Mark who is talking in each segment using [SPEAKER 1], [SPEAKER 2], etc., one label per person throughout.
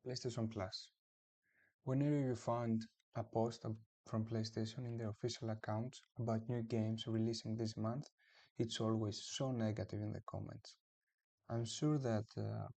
[SPEAKER 1] PlayStation Plus. Whenever you find a post from PlayStation in their official accounts about new games releasing this month, it's always so negative in the comments. I'm sure that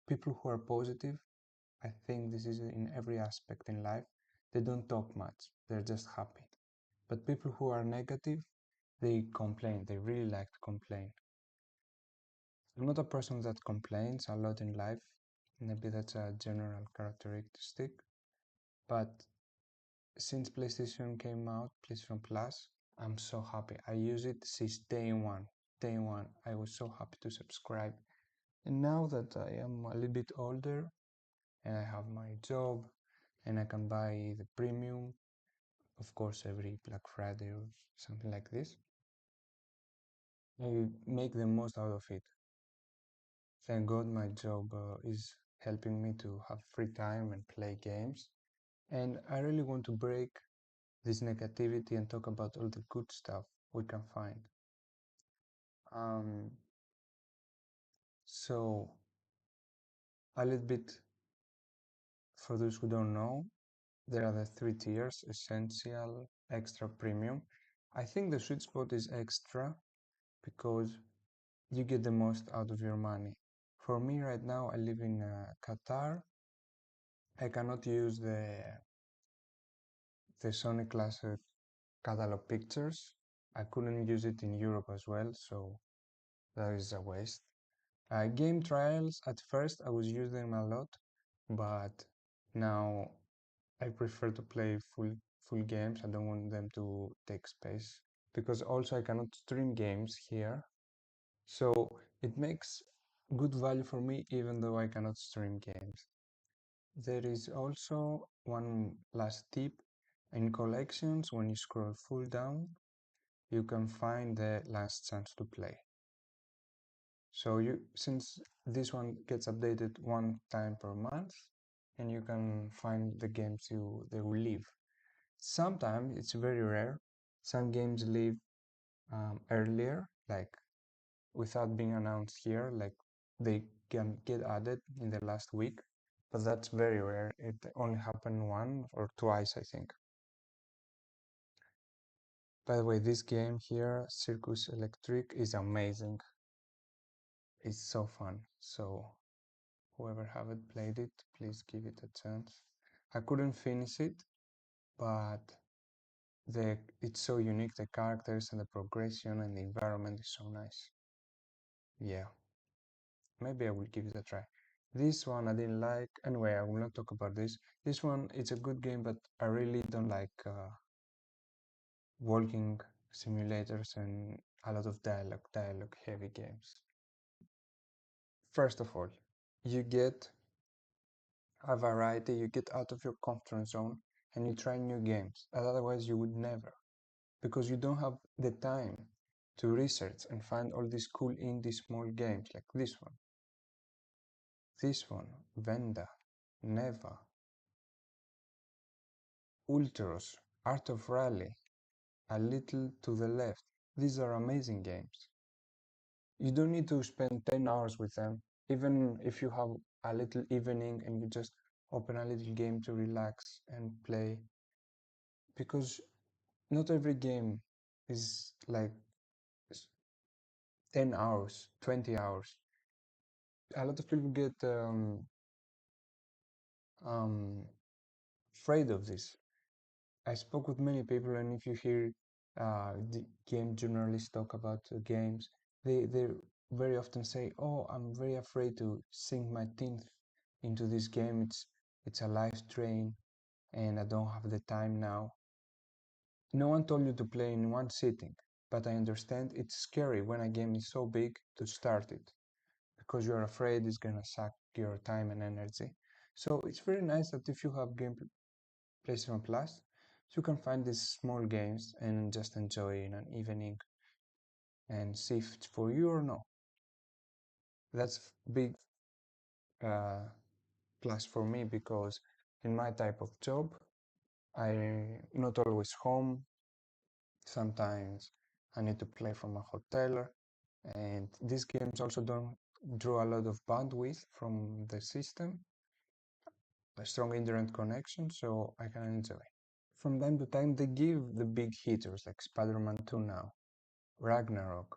[SPEAKER 1] people who are positive, I think this is in every aspect in life, they don't talk much, they're just happy. But people who are negative, they complain, they really like to complain. I'm not a person that complains a lot in life, maybe that's a general characteristic, but since PlayStation came out, PlayStation Plus, I'm so happy. I use it since day one. Day one, I was so happy to subscribe. And now that I am a little bit older and I have my job and I can buy the premium, of course, every Black Friday or something like this, I make the most out of it. Thank God my job is helping me to have free time and play games. And I really want to break this negativity and talk about all the good stuff we can find. Um, so a little bit for those who don't know, there are the 3 tiers: essential, extra, premium. I think the sweet spot is extra because you get the most out of your money. For me right now, I live in Qatar. I cannot use the Sony Classic catalog pictures. I couldn't use it in Europe as well, so that is a waste. Game trials, at first I was using them a lot, but now I prefer to play full games. I don't want them to take space because also I cannot stream games here. So it makes good value for me even though I cannot stream games. There is also one last tip. In collections, when you scroll full down, you can find the last chance to play. So since this one gets updated one time per month, and you can find the games they will leave. Sometimes it's very rare. Some games leave earlier, like without being announced here, like they can get added in the last week, but that's very rare. It only happened once or twice, I think. By the way, this game here, Circus Electric, is amazing. It's so fun. So whoever haven't played it, please give it a chance. I couldn't finish it, but it's so unique, the characters and the progression and the environment is so nice. Yeah, maybe I will give it a try. This one I didn't like. Anyway, I will not talk about this. This one, it's a good game, but I really don't like walking simulators and a lot of dialogue heavy games. First of all, you get a variety, you get out of your comfort zone and you try new games. Otherwise, you would never, because you don't have the time to research and find all these cool indie small games like this one, Venda, Neva, Ultros, Art of Rally, A Little to the Left. These are amazing games. You don't need to spend 10 hours with them, even if you have a little evening and you just open a little game to relax and play, because not every game is like 10 hours, 20 hours. A lot of people get afraid of this. I spoke with many people, and if you hear the game journalists talk about games, they very often say, "Oh, I'm very afraid to sink my teeth into this game. It's a life drain, and I don't have the time now." No one told you to play in one sitting, but I understand it's scary when a game is so big to start it, because you're afraid it's gonna suck your time and energy. So it's very nice that if you have game PlayStation Plus, you can find these small games and just enjoy in an evening and see if it's for you or no. That's big plus for me because in my type of job, I'm not always home. Sometimes I need to play from a hotel, and these games also don't draw a lot of bandwidth from the system. a strong internet connection, so I can enjoy. From time to time, they give the big hitters like Spider-Man 2 now, Ragnarok.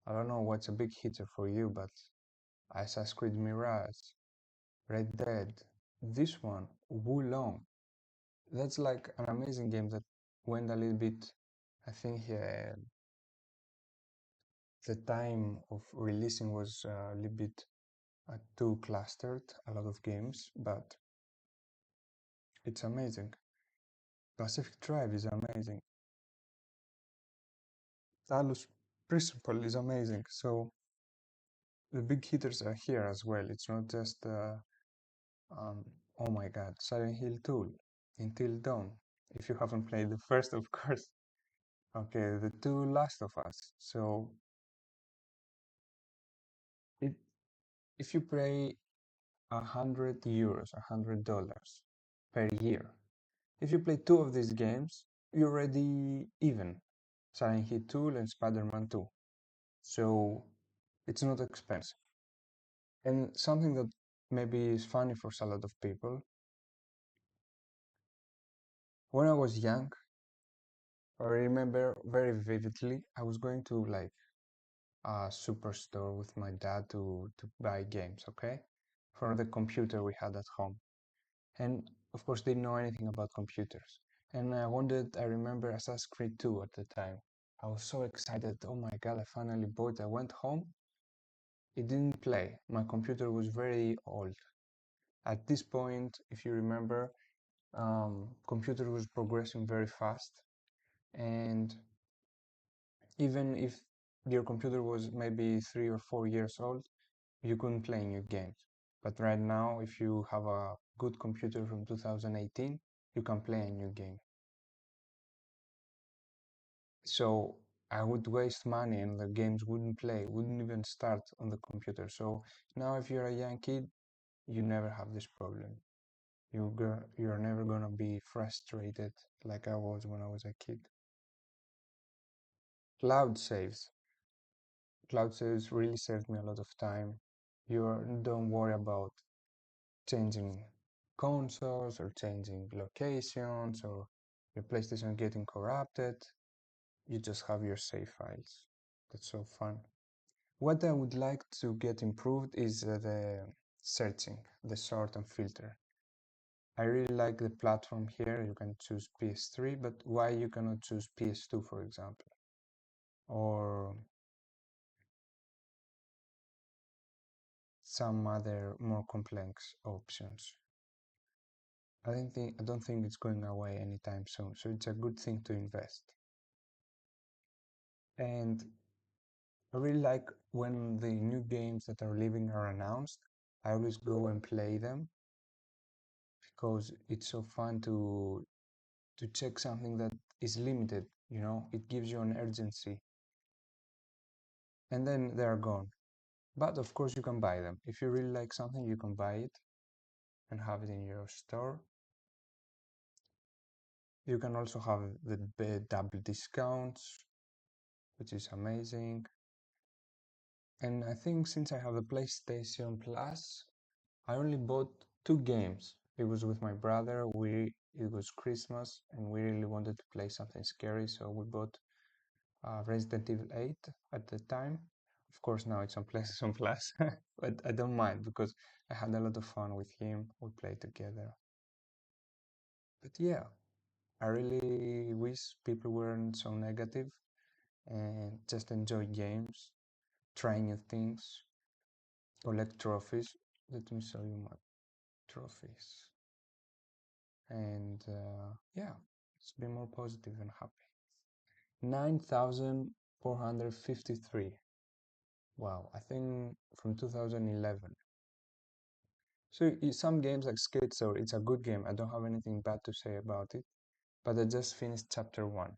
[SPEAKER 1] I don't know what's a big hitter for you, but Assassin's Creed Mirage, Red Dead, this one, Wulong. That's like an amazing game that went a little bit, I think the time of releasing was a little bit too clustered, a lot of games, but it's amazing. Pacific Drive is amazing. Talos Principle is amazing. So the big hitters are here as well. It's not just, oh my god, Silent Hill 2, Until Dawn. If you haven't played the first, of course. Okay, the two Last of Us. So it, if you pay €100, $100 per year, if you play two of these games, you're already even. Silent Hill 2 and Spider-Man 2. So it's not expensive. And something that maybe is funny for a lot of people, when I was young, I remember very vividly, I was going to like a superstore with my dad to buy games, okay? For the computer we had at home. And of course, didn't know anything about computers. And I remember Assassin's Creed 2 at the time. I was so excited. Oh my God, I finally bought it. I went home. It didn't play. My computer was very old. At this point, if you remember, computer was progressing very fast. And even if your computer was maybe 3 or 4 years old, you couldn't play new games. But right now, if you have a good computer from 2018, you can play a new game. So I would waste money and the games wouldn't play, wouldn't even start on the computer. So now if you're a young kid, you never have this problem. You're never gonna be frustrated like I was when I was a kid. Cloud saves. Cloud saves really saved me a lot of time. Don't worry about changing consoles or changing locations or your PlayStation getting corrupted. You just have your save files. That's so fun. What I would like to get improved is the searching, the sort and filter. I really like the platform here. You can choose PS3, but why you cannot choose PS2, for example, or some other more complex options. I don't think it's going away anytime soon, so it's a good thing to invest. And I really like when the new games that are leaving are announced. I always go and play them because it's so fun to check something that is limited, you know, it gives you an urgency. And then they're gone. But of course you can buy them. If you really like something, you can buy it and have it in your store. You can also have the double discounts, which is amazing. And I think since I have the PlayStation Plus, I only bought 2 games. It was with my brother. It was Christmas and we really wanted to play something scary, so we bought Resident Evil 8 at the time. Of course, now it's on PlayStation Plus, but I don't mind because I had a lot of fun with him. We played together. But yeah, I really wish people weren't so negative and just enjoy games, try new things, collect trophies. Let me show you my trophies. And yeah, let's be more positive and happy. 9,453. Wow, I think from 2011. So some games like Schizo, it's a good game. I don't have anything bad to say about it. But I just finished chapter 1.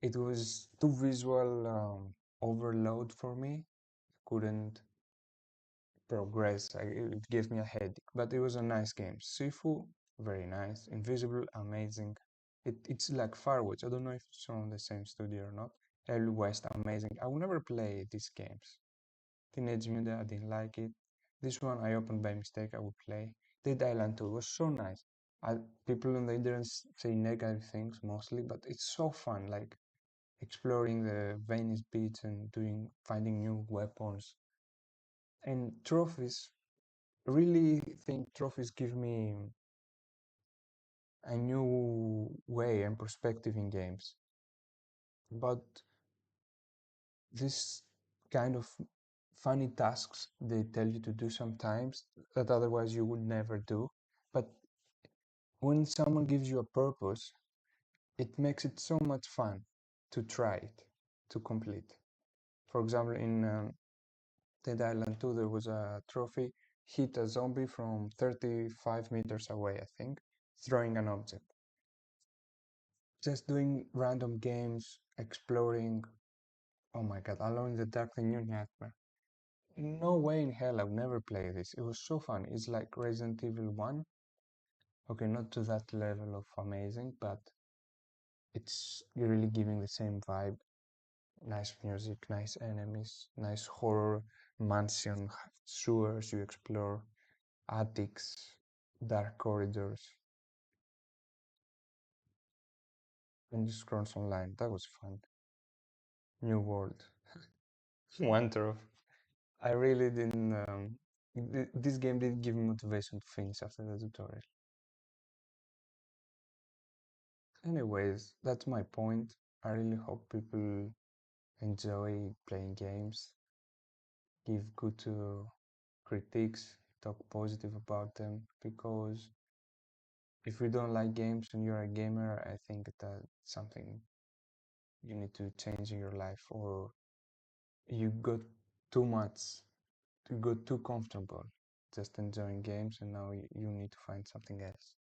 [SPEAKER 1] It was too visual overload for me. Couldn't progress. It gave me a headache. But it was a nice game. Sifu, very nice. Invisible, amazing. It's like Firewatch. I don't know if it's on the same studio or not. Early West, amazing. I will never play these games. Teenage Mutant, I didn't like it. This one I opened by mistake, I would play. Dead Island 2 was so nice. I, people on the internet say negative things mostly, but it's so fun. Like exploring the Venice beach and finding new weapons and trophies. Really think trophies give me a new way and perspective in games. But this kind of funny tasks they tell you to do sometimes that otherwise you would never do. But when someone gives you a purpose, it makes it so much fun to try it, to complete. For example, in Dead Island 2, there was a trophy hit a zombie from 35 meters away, I think, throwing an object. Just doing random games, exploring. Oh my god, Alone in the Dark, the new nightmare. No way in hell I would never play this. It was so fun. It's like Resident Evil 1. Okay, not to that level of amazing, but it's really giving the same vibe. Nice music, nice enemies, nice horror mansion, sewers you explore, attics, dark corridors, and just scrolls online. That was fun. New world. One trophy. I really didn't. This game didn't give me motivation to finish after the tutorial. Anyways, that's my point. I really hope people enjoy playing games, give good critiques, talk positive about them, because if you don't like games and you're a gamer, I think that's something you need to change in your life, or you got too much, you got too comfortable just enjoying games, and now you need to find something else.